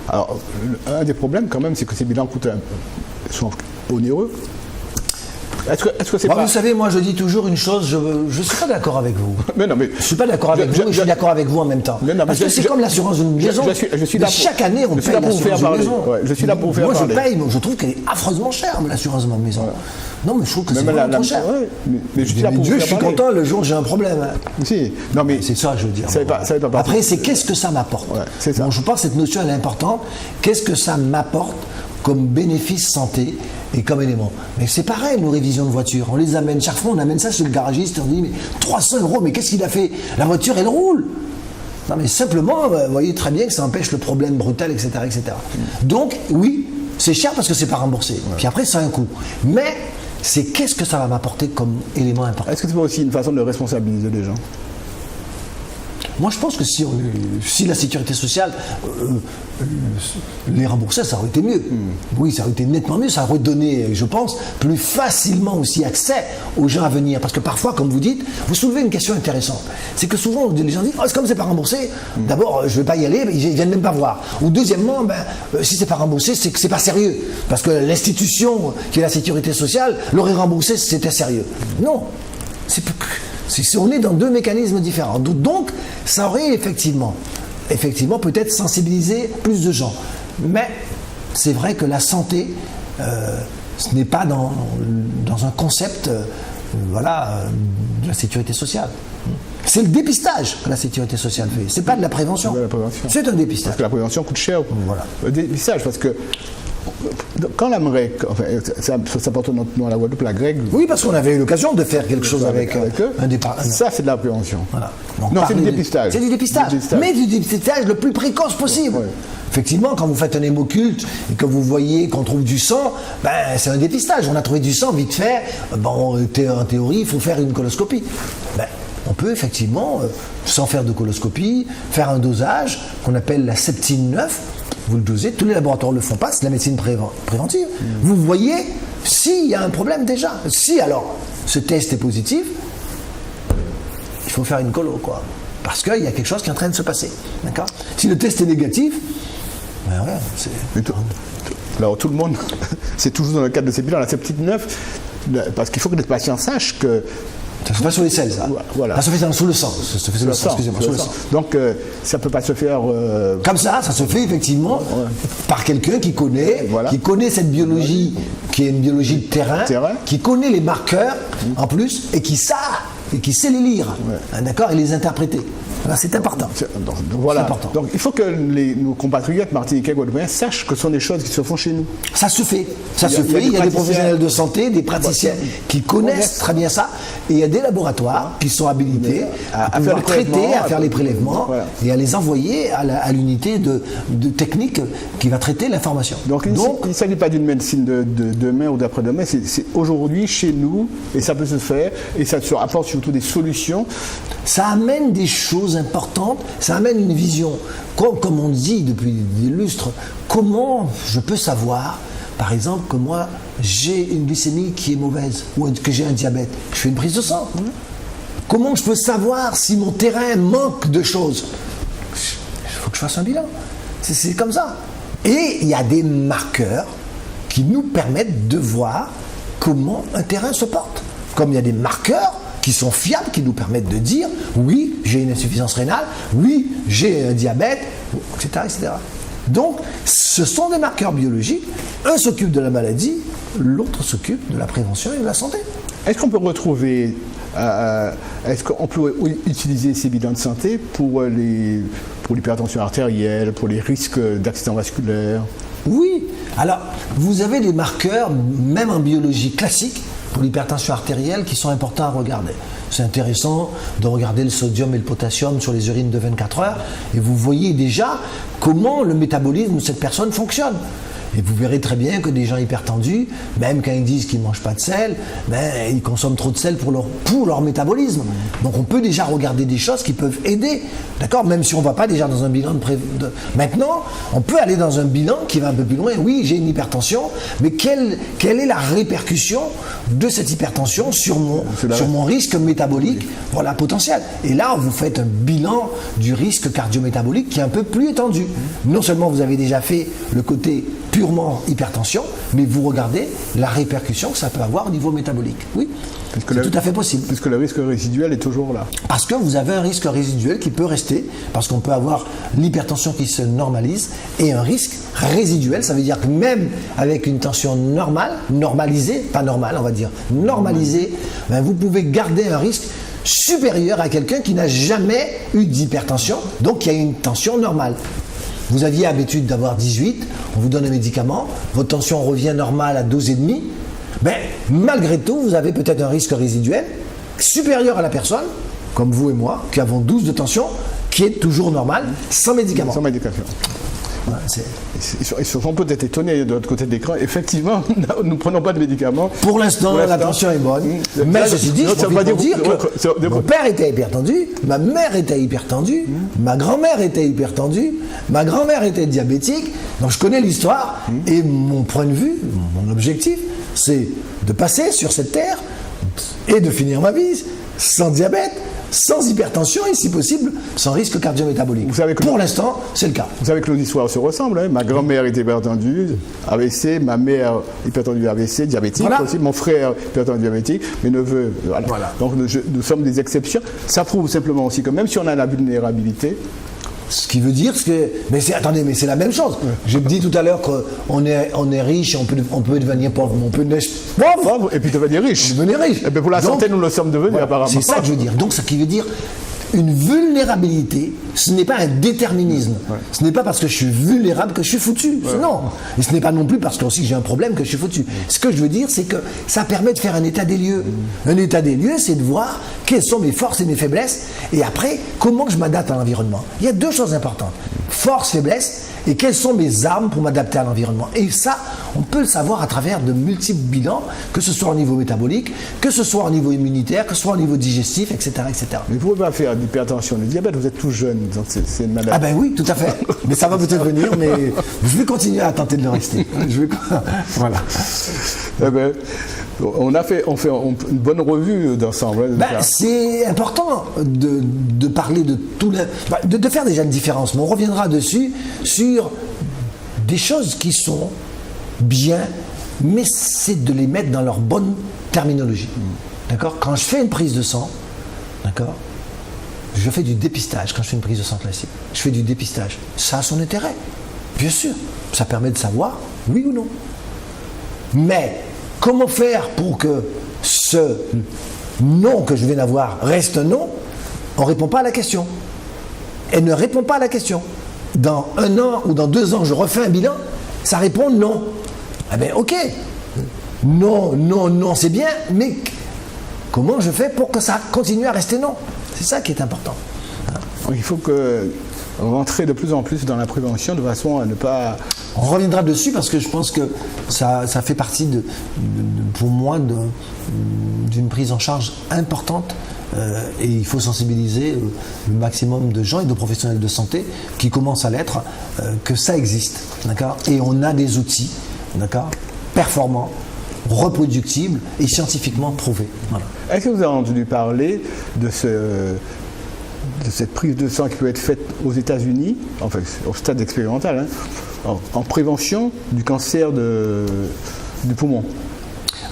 Alors, un des problèmes, quand même, c'est que ces bilans sont onéreux. Est-ce que c'est bon, pas... Vous savez, moi je dis toujours une chose, je ne suis pas d'accord avec vous. Mais non, mais je ne suis pas d'accord avec vous, mais je suis d'accord avec vous en même temps. Non, parce que c'est comme l'assurance d'une maison. Je suis là pour, chaque année, on paye l'assurance d'une maison. Ouais, je suis là pour vous faire moi, parler. Moi, je paye, je trouve qu'elle est affreusement chère, l'assurance de ma maison. Ouais. Non, mais je trouve que c'est vraiment trop cher. Ouais, mais je suis là pour Dieu, je suis content le jour où j'ai un problème. Hein. Si, non, mais c'est ça, je veux dire. Après, c'est qu'est-ce que ça m'apporte. Ouais, c'est ça. Bon, je pense que cette notion, elle est importante. Qu'est-ce que ça m'apporte comme bénéfice santé et comme élément. Mais c'est pareil, nos révisions de voiture, on les amène, chaque fois on amène ça chez le garagiste, on dit mais 300 €, mais qu'est-ce qu'il a fait? La voiture elle roule. Non mais simplement, vous voyez très bien que ça empêche le problème brutal, etc. etc. Donc oui, c'est cher parce que c'est pas remboursé. Puis après ça a un coût. Mais c'est qu'est-ce que ça va m'apporter comme élément important. Est-ce que c'est pas aussi une façon de responsabiliser les gens? Moi, je pense que si la sécurité sociale les remboursait, ça aurait été mieux. Oui, ça aurait été nettement mieux. Ça aurait donné, je pense, plus facilement aussi accès aux gens à venir. Parce que parfois, comme vous dites, vous soulevez une question intéressante. C'est que souvent, les gens disent « c'est comme c'est pas remboursé, d'abord, je vais pas y aller, ils viennent même pas voir. » Ou deuxièmement, si c'est pas remboursé, c'est que c'est pas sérieux. Parce que l'institution qui est la sécurité sociale l'aurait remboursé si c'était sérieux. Non. On est dans deux mécanismes différents. Donc, ça aurait effectivement peut-être sensibilisé plus de gens. Mais c'est vrai que la santé, ce n'est pas dans un concept de la sécurité sociale. C'est le dépistage que la sécurité sociale fait. C'est pas de la prévention. C'est un dépistage. Parce que la prévention coûte cher. Voilà. Le dépistage, parce que quand la MREC, enfin, ça porte notre nom à la Guadeloupe, la GREG. Oui, parce qu'on avait eu l'occasion de faire quelque chose avec eux. Ça, c'est de la prévention. Voilà. Non, c'est du dépistage. C'est du dépistage. Mais du dépistage le plus précoce possible. Ouais. Effectivement, quand vous faites un hémoculte et que vous voyez qu'on trouve du sang, c'est un dépistage. On a trouvé du sang vite fait. En théorie, il faut faire une coloscopie. On peut effectivement, sans faire de coloscopie, faire un dosage qu'on appelle la septine 9. Vous le dosez, tous les laboratoires ne le font pas, c'est la médecine préventive. Vous voyez s'il y a un problème déjà. Si alors ce test est positif, il faut faire une colo, quoi. Parce qu'il y a quelque chose qui est en train de se passer. D'accord ? Si le test est négatif, alors tout le monde, c'est toujours dans le cadre de ces bilans, la septine 9, parce qu'il faut que les patients sachent que. Ça se fait sur les selles, ça. Voilà. Ça se fait sous le sang. Ça se fait sous le sang, excusez-moi. Sous le sang. Donc, ça ne peut pas se faire. Comme ça se fait effectivement par quelqu'un qui connaît, cette biologie, qui est une biologie de terrain. Qui connaît les marqueurs en plus, et qui sait les lire, d'accord, et les interpréter. Voilà, c'est important. Voilà. C'est important. Donc il faut que nos compatriotes martiniquais, guadeloupéens sachent que ce sont des choses qui se font chez nous. Ça se fait. Il y a des professionnels de santé, des praticiens qui connaissent très bien ça, et il y a des laboratoires qui sont habilités à pouvoir traiter, à faire les prélèvements et à les envoyer à l'unité de technique qui va traiter l'information. Donc il ne s'agit pas d'une médecine de demain ou d'après-demain, c'est aujourd'hui chez nous, et ça peut se faire, et ça apporte surtout des solutions. Ça amène des choses importantes, ça amène une vision. Comme on dit depuis des lustres, comment je peux savoir, par exemple, que moi j'ai une glycémie qui est mauvaise ou que j'ai un diabète? Je fais une prise de sang. Comment je peux savoir si mon terrain manque de choses? Il faut que je fasse un bilan. C'est comme ça. Et il y a des marqueurs qui nous permettent de voir comment un terrain se porte. Comme il y a des marqueurs qui sont fiables, qui nous permettent de dire oui, j'ai une insuffisance rénale, oui, j'ai un diabète, etc., etc. Donc, ce sont des marqueurs biologiques. Un s'occupe de la maladie, l'autre s'occupe de la prévention et de la santé. Est-ce qu'on peut retrouver, est-ce qu'on peut utiliser ces bilans de santé pour l'hypertension artérielle, pour les risques d'accidents vasculaires? Oui. Alors, vous avez des marqueurs, même en biologie classique, pour l'hypertension artérielle, qui sont importants à regarder. C'est intéressant de regarder le sodium et le potassium sur les urines de 24 heures, et vous voyez déjà comment le métabolisme de cette personne fonctionne. Et vous verrez très bien que des gens hypertendus, même quand ils disent qu'ils ne mangent pas de sel, ils consomment trop de sel pour leur métabolisme. Donc on peut déjà regarder des choses qui peuvent aider, d'accord, même si on ne va pas déjà dans un bilan Maintenant, on peut aller dans un bilan qui va un peu plus loin. Oui, j'ai une hypertension, mais quelle est la répercussion de cette hypertension sur mon risque métabolique, voilà, potentiel. Et là, vous faites un bilan du risque cardiométabolique qui est un peu plus étendu. Non seulement vous avez déjà fait le côté purement hypertension, mais vous regardez la répercussion que ça peut avoir au niveau métabolique. Oui, c'est tout à fait possible. Puisque le risque résiduel est toujours là. Parce que vous avez un risque résiduel qui peut rester, parce qu'on peut avoir l'hypertension qui se normalise, et un risque résiduel, ça veut dire que même avec une tension normale, normalisée, pas normale, on va dire, normalisée, vous pouvez garder un risque supérieur à quelqu'un qui n'a jamais eu d'hypertension, donc qui a une tension normale. Vous aviez l'habitude d'avoir 18, on vous donne un médicament, votre tension revient normale à 12,5. Ben, malgré tout, vous avez peut-être un risque résiduel supérieur à la personne, comme vous et moi, qui avons 12 de tension, qui est toujours normal, sans médicament. Sans médication. Ouais, ils se sont peut-être étonnés de l'autre côté de l'écran. Effectivement, nous ne prenons pas de médicaments. Pour l'instant, la tension est bonne. Mais ceci dit, je peux dire que mon père était hypertendu, ma mère était hypertendue, ma grand-mère était hypertendue, ma grand-mère était diabétique. Donc je connais l'histoire et mon point de vue, mon objectif, c'est de passer sur cette terre et de finir ma vie sans diabète, sans hypertension et si possible sans risque cardio-métabolique. Pour l'instant, c'est le cas. Vous savez que nos histoires se ressemblent. Hein. Ma grand-mère était hypertendue, AVC, ma mère hypertendue AVC, diabétique aussi, mon frère hypertendu diabétique, mes neveux. Voilà. Donc nous sommes des exceptions. Ça prouve simplement aussi que même si on a la vulnérabilité, ce qui veut dire que. Mais c'est la même chose. J'ai dit tout à l'heure qu'on est riche et on peut devenir pauvre, mais on peut devenir pauvre et puis devenir riche. Et bien pour la santé, nous le sommes devenus apparemment. C'est ça que je veux dire. Donc, ce qui veut dire une vulnérabilité, ce n'est pas un déterminisme. Ce n'est pas parce que je suis vulnérable que je suis foutu. Non. Et ce n'est pas non plus parce que aussi j'ai un problème que je suis foutu. Ce que je veux dire, c'est que ça permet de faire un état des lieux. Un état des lieux, c'est de voir quelles sont mes forces et mes faiblesses, et après, comment je m'adapte à l'environnement. Il y a deux choses importantes. Force, faiblesse, et quelles sont mes armes pour m'adapter à l'environnement. Et ça, on peut le savoir à travers de multiples bilans, que ce soit au niveau métabolique, que ce soit au niveau immunitaire, que ce soit au niveau digestif, etc. etc. Mais vous ne pouvez pas faire d'hypertension, de diabète, vous êtes tout jeune, donc c'est une maladie. Ah ben oui, tout à fait. Mais ça va peut-être venir, mais je vais continuer à tenter de le rester. Voilà. Eh ben, on fait une bonne revue d'ensemble. C'est important de parler de tout, de faire déjà une différence. Mais on reviendra dessus sur des choses qui sont bien, mais c'est de les mettre dans leur bonne terminologie. D'accord ? Quand je fais une prise de sang, d'accord ? Je fais du dépistage quand je fais une prise de sang classique. Je fais du dépistage. Ça a son intérêt. Bien sûr. Ça permet de savoir oui ou non. Mais comment faire pour que ce non que je viens d'avoir reste un non ? On ne répond pas à la question. Elle ne répond pas à la question. Dans 1 an ou dans 2 ans, je refais un bilan, ça répond non. Eh bien, ok. Non, non, non, c'est bien, mais comment je fais pour que ça continue à rester non ? C'est ça qui est important. Il faut rentrer de plus en plus dans la prévention de façon à ne pas... On reviendra dessus parce que je pense que ça fait partie, pour moi, d'une prise en charge importante. Et il faut sensibiliser le maximum de gens et de professionnels de santé qui commencent à l'être, que ça existe. D'accord ? Et on a des outils, d'accord, performants, reproductibles et scientifiquement prouvés. Voilà. Est-ce que vous avez entendu parler de cette prise de sang qui peut être faite aux États-Unis, enfin au stade expérimental, hein, en prévention du cancer du poumon?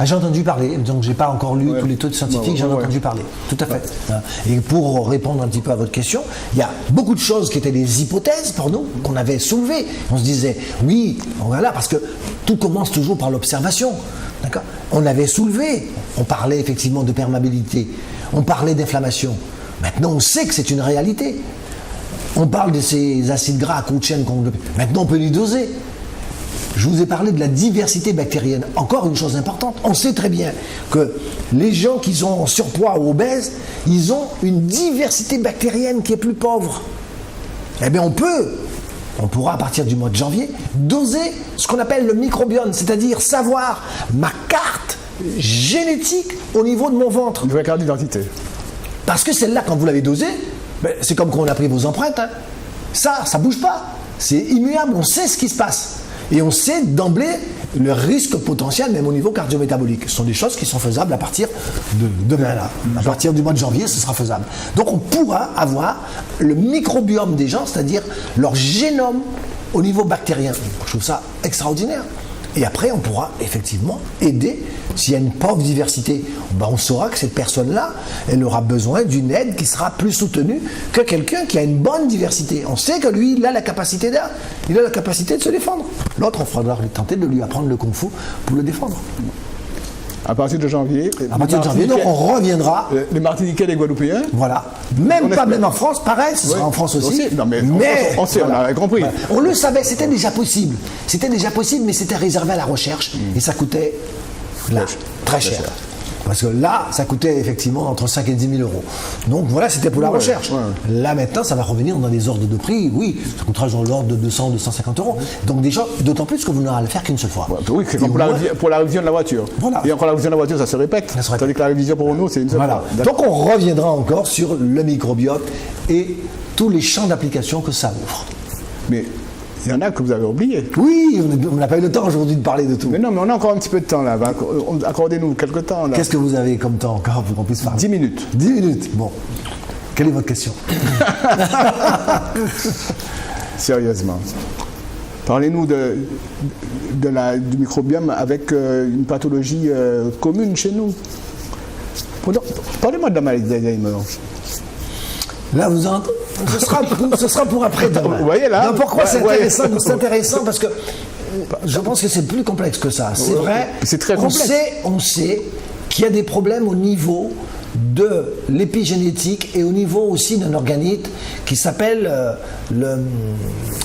J'ai entendu parler, donc j'ai pas encore lu tous les taux scientifiques, j'en ai entendu parler, tout à fait. Et pour répondre un petit peu à votre question, il y a beaucoup de choses qui étaient des hypothèses pour nous, qu'on avait soulevées. On se disait, oui, voilà, parce que tout commence toujours par l'observation. D'accord ? On avait soulevé, on parlait effectivement de perméabilité, on parlait d'inflammation. Maintenant, on sait que c'est une réalité. On parle de ces acides gras à coups de chaîne. Maintenant, on peut les doser. Je vous ai parlé de la diversité bactérienne. Encore une chose importante, on sait très bien que les gens qui sont en surpoids ou obèses, ils ont une diversité bactérienne qui est plus pauvre. Eh bien, on pourra à partir du mois de janvier doser ce qu'on appelle le microbiome, c'est-à-dire savoir ma carte génétique au niveau de mon ventre. Une vraie carte d'identité. Parce que celle-là, quand vous l'avez dosée, c'est comme quand on a pris vos empreintes. Hein. Ça bouge pas. C'est immuable, on sait ce qui se passe. Et on sait d'emblée le risque potentiel, même au niveau cardio-métabolique. Ce sont des choses qui sont faisables à partir de demain, là. À partir du mois de janvier, ce sera faisable. Donc on pourra avoir le microbiome des gens, c'est-à-dire leur génome au niveau bactérien. Je trouve ça extraordinaire. Et après, on pourra effectivement aider. S'il y a une pauvre diversité, on saura que cette personne-là, elle aura besoin d'une aide qui sera plus soutenue que quelqu'un qui a une bonne diversité. On sait que lui, il a la capacité de se défendre. L'autre, on faudra tenter de lui apprendre le kung-fu pour le défendre. À partir de janvier. À partir de janvier, donc on reviendra. Les Martiniquais et les Guadeloupéens. Voilà. Même en France, pareil, ce sera en France aussi. Non, mais on sait, voilà. On a compris. Voilà. On le savait, c'était déjà possible. C'était déjà possible, mais c'était réservé à la recherche et ça coûtait très cher. Parce que là, ça coûtait effectivement entre 5 et 10 000 euros. Donc voilà, c'était pour la recherche. Là maintenant, ça va revenir dans des ordres de prix. Oui, ça coûtera dans l'ordre de 200, 250 euros. Donc déjà, d'autant plus que vous n'aurez à le faire qu'une seule fois. Oui, c'est comme pour la révision de la voiture. Voilà. Et encore la révision de la voiture, ça se répète. Tandis que la révision pour nous, c'est une seule fois. Donc on reviendra encore sur le microbiote et tous les champs d'application que ça ouvre. Mais il y en a que vous avez oubliés. Oui, on n'a pas eu le temps aujourd'hui de parler de tout. Mais non, mais on a encore un petit peu de temps là. Accordez-nous quelques temps là. Qu'est-ce que vous avez comme temps encore pour qu'on puisse parler? 10 minutes. 10 minutes, bon. Quelle est votre question? Sérieusement. Parlez-nous du microbiome avec une pathologie commune chez nous. Parlez-moi de la maladie d'Alzheimer. Là, ce sera pour après-demain. Vous voyez là. Non, pourquoi c'est intéressant? C'est intéressant parce que je pense que c'est plus complexe que ça. C'est vrai. C'est très complexe. On sait qu'il y a des problèmes au niveau de l'épigénétique et au niveau aussi d'un organite qui s'appelle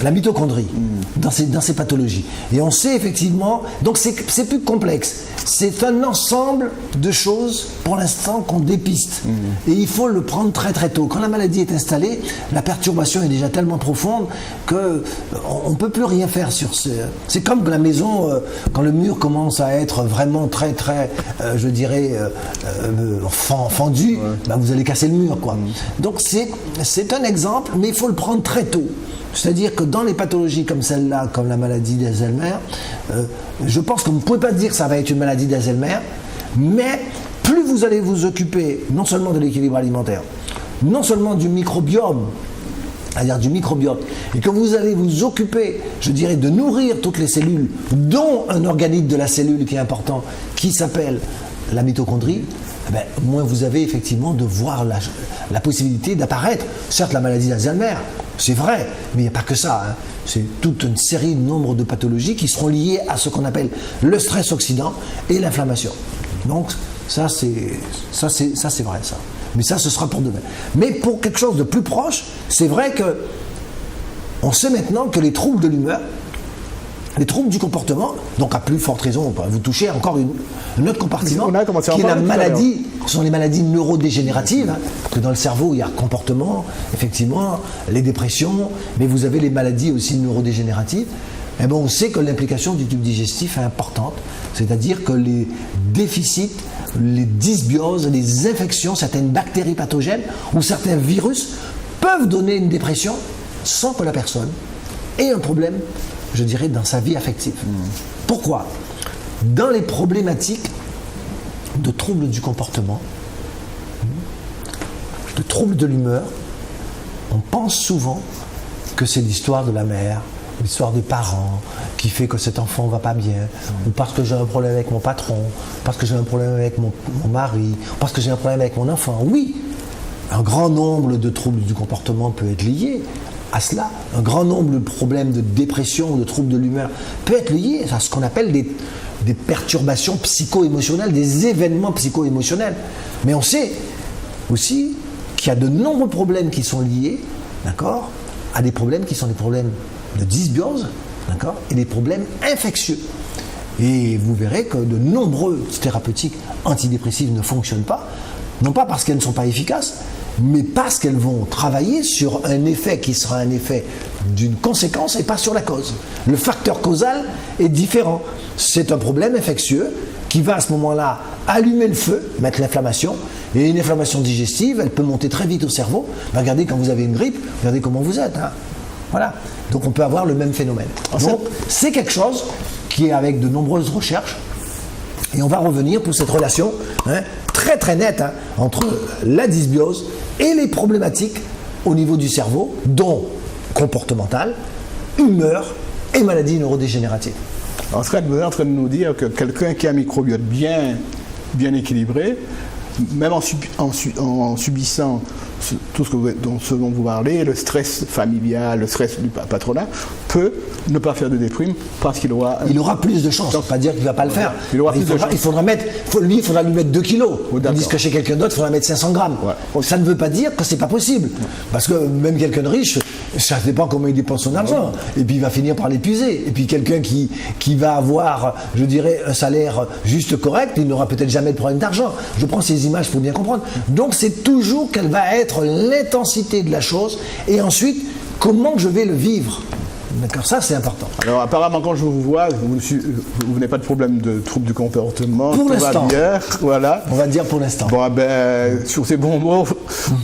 la mitochondrie dans ces pathologies. Et on sait effectivement, donc c'est plus complexe. C'est un ensemble de choses pour l'instant qu'on dépiste. Et il faut le prendre très très tôt. Quand la maladie est installée, la perturbation est déjà tellement profonde qu'on ne peut plus rien faire sur ce... C'est comme la maison, quand le mur commence à être vraiment très très, je dirais, fendu, ben vous allez casser le mur, quoi. Donc c'est un exemple, mais il faut le prendre très tôt. C'est-à-dire que dans les pathologies comme celle-là, comme la maladie d'Alzheimer, je pense que vous ne pouvez pas dire que ça va être une maladie d'Alzheimer, mais plus vous allez vous occuper non seulement de l'équilibre alimentaire, non seulement du microbiome, c'est-à-dire du microbiote, et que vous allez vous occuper, je dirais, de nourrir toutes les cellules, dont un organite de la cellule qui est important, qui s'appelle la mitochondrie, ben, moins vous avez effectivement de voir la possibilité d'apparaître. Certes, la maladie d'Alzheimer, c'est vrai, mais il n'y a pas que ça. Hein. C'est toute une série, nombre de pathologies qui seront liées à ce qu'on appelle le stress oxydant et l'inflammation. Donc, ça c'est vrai, ça. Mais ça, ce sera pour demain. Mais pour quelque chose de plus proche, c'est vrai que on sait maintenant que les troubles de l'humeur, les troubles du comportement, donc à plus forte raison, vous touchez encore un autre compartiment, qui est la maladie, ce sont les maladies neurodégénératives, hein, parce que dans le cerveau, il y a comportement, effectivement, les dépressions, mais vous avez les maladies aussi neurodégénératives. Et bon, on sait que l'implication du tube digestif est importante, c'est-à-dire que les déficits, les dysbioses, les infections, certaines bactéries pathogènes ou certains virus peuvent donner une dépression sans que la personne ait un problème, je dirais, dans sa vie affective. Pourquoi? Dans les problématiques de troubles du comportement, de troubles de l'humeur, on pense souvent que c'est l'histoire de la mère, l'histoire des parents qui fait que cet enfant ne va pas bien, ou parce que j'ai un problème avec mon patron, parce que j'ai un problème avec mon mari, parce que j'ai un problème avec mon enfant. Oui, un grand nombre de troubles du comportement peut être lié à cela. Un grand nombre de problèmes de dépression ou de troubles de l'humeur peut être lié à ce qu'on appelle des perturbations psycho-émotionnelles, des événements psycho-émotionnels. Mais on sait aussi qu'il y a de nombreux problèmes qui sont liés, d'accord, à des problèmes qui sont des problèmes de dysbiose, d'accord, et des problèmes infectieux. Et vous verrez que de nombreuses thérapeutiques antidépressives ne fonctionnent pas, non pas parce qu'elles ne sont pas efficaces, mais parce qu'elles vont travailler sur un effet qui sera un effet d'une conséquence et pas sur la cause. Le facteur causal est différent. C'est un problème infectieux qui va à ce moment-là allumer le feu, mettre l'inflammation, et une inflammation digestive, elle peut monter très vite au cerveau. Regardez quand vous avez une grippe, regardez comment vous êtes. Hein. Voilà. Donc on peut avoir le même phénomène. Donc c'est quelque chose qui est avec de nombreuses recherches, et on va revenir pour cette relation très très nette entre la dysbiose et les problématiques au niveau du cerveau, dont comportementale, humeur et maladies neurodégénératives. En ce cas, vous êtes en train de nous dire que quelqu'un qui a un microbiote bien équilibré, même en subissant tout ce dont vous parlez, le stress familial, le stress du patronat, peut ne pas faire de déprime parce qu'il aura... Il aura plus de chance, pas dire qu'il ne va pas le faire. Il aura plus de chance. Il faudra lui mettre 2 kilos. Tandis que chez quelqu'un d'autre, il faudra mettre 500 grammes. Ouais. Ça ne veut pas dire que c'est pas possible. Parce que même quelqu'un de riche, ça dépend comment il dépense son argent. Et puis il va finir par l'épuiser. Et puis quelqu'un qui va avoir, je dirais, un salaire juste correct, il n'aura peut-être jamais de problème d'argent. Je prends ces images pour bien comprendre. Donc c'est toujours quelle va être l'intensité de la chose et ensuite comment je vais le vivre. D'accord, ça c'est important. Alors apparemment quand je vous vois, vous n'avez pas de problème de troubles du comportement. Pour l'instant. Voilà. On va dire pour l'instant. Bon, sur ces bons mots,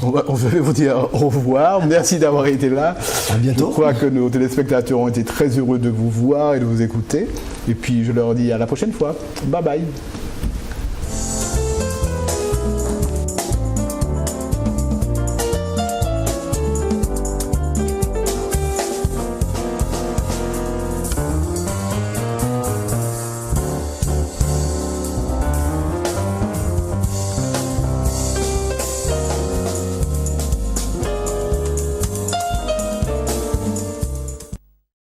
on va vous dire au revoir. Merci d'avoir été là. À bientôt. Je crois que nos téléspectateurs ont été très heureux de vous voir et de vous écouter. Et puis je leur dis à la prochaine fois. Bye bye.